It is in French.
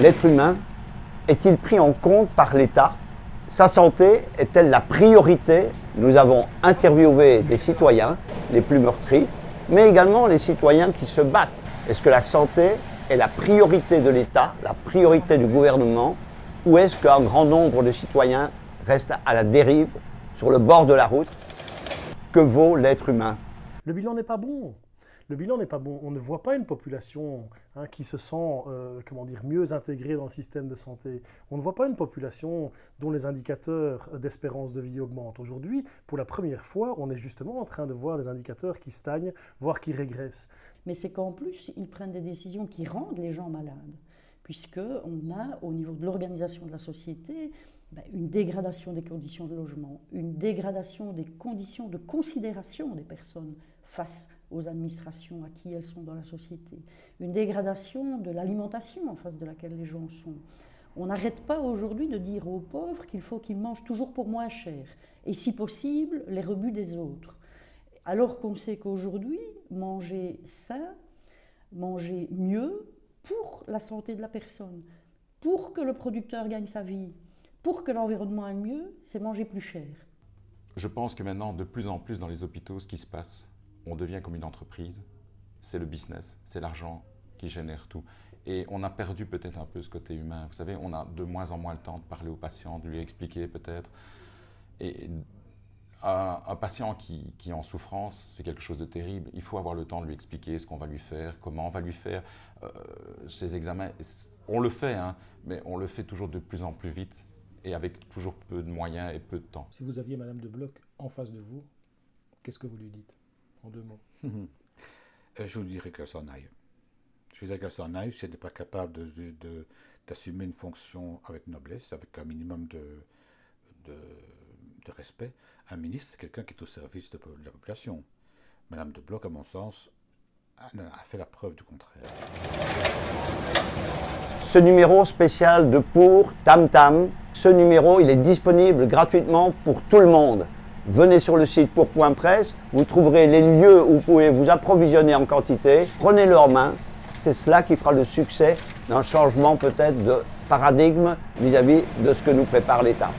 l'être humain est-il pris en compte par l'État? Sa santé est-elle la priorité? Nous avons interviewé des citoyens les plus meurtris, mais également les citoyens qui se battent. Est-ce que la santé est la priorité de l'État, la priorité du gouvernement, ou est-ce qu'un grand nombre de citoyens restent à la dérive, sur le bord de la route? Que vaut l'être humain? Le bilan n'est pas bon. Le bilan n'est pas bon. On ne voit pas une population qui se sent mieux intégrée dans le système de santé. On ne voit pas une population dont les indicateurs d'espérance de vie augmentent. Aujourd'hui, pour la première fois, on est justement en train de voir des indicateurs qui stagnent, voire qui régressent. Mais c'est qu'en plus, ils prennent des décisions qui rendent les gens malades, puisqu'on a, au niveau de l'organisation de la société, une dégradation des conditions de logement, une dégradation des conditions de considération des personnes face aux administrations à qui elles sont dans la société, une dégradation de l'alimentation en face de laquelle les gens sont. On n'arrête pas aujourd'hui de dire aux pauvres qu'il faut qu'ils mangent toujours pour moins cher, et si possible, les rebuts des autres. Alors qu'on sait qu'aujourd'hui, manger sain, manger mieux pour la santé de la personne, pour que le producteur gagne sa vie, pour que l'environnement aille mieux, c'est manger plus cher. Je pense que maintenant, de plus en plus dans les hôpitaux, ce qui se passe, on devient comme une entreprise. C'est le business, c'est l'argent qui génère tout. Et on a perdu peut-être un peu ce côté humain. Vous savez, on a de moins en moins le temps de parler au patient, de lui expliquer peut-être. Et un patient qui est en souffrance, c'est quelque chose de terrible. Il faut avoir le temps de lui expliquer ce qu'on va lui faire, comment on va lui faire ses examens. On le fait, mais on le fait toujours de plus en plus vite et avec toujours peu de moyens et peu de temps. Si vous aviez Madame de Bloch en face de vous, qu'est-ce que vous lui dites, en 2 mots? Je vous dirais qu'elle s'en aille. Je dirais qu'elle s'en aille si elle n'est pas capable d'assumer une fonction avec noblesse, avec un minimum de respect. Un ministre, c'est quelqu'un qui est au service de la population. Madame de Bloch, à mon sens, a fait la preuve du contraire. Ce numéro spécial de Pour Tam Tam, ce numéro, il est disponible gratuitement pour tout le monde. Venez sur le site pour.press, vous trouverez les lieux où vous pouvez vous approvisionner en quantité. Prenez-le en main, c'est cela qui fera le succès d'un changement peut-être de paradigme vis-à-vis de ce que nous prépare l'État.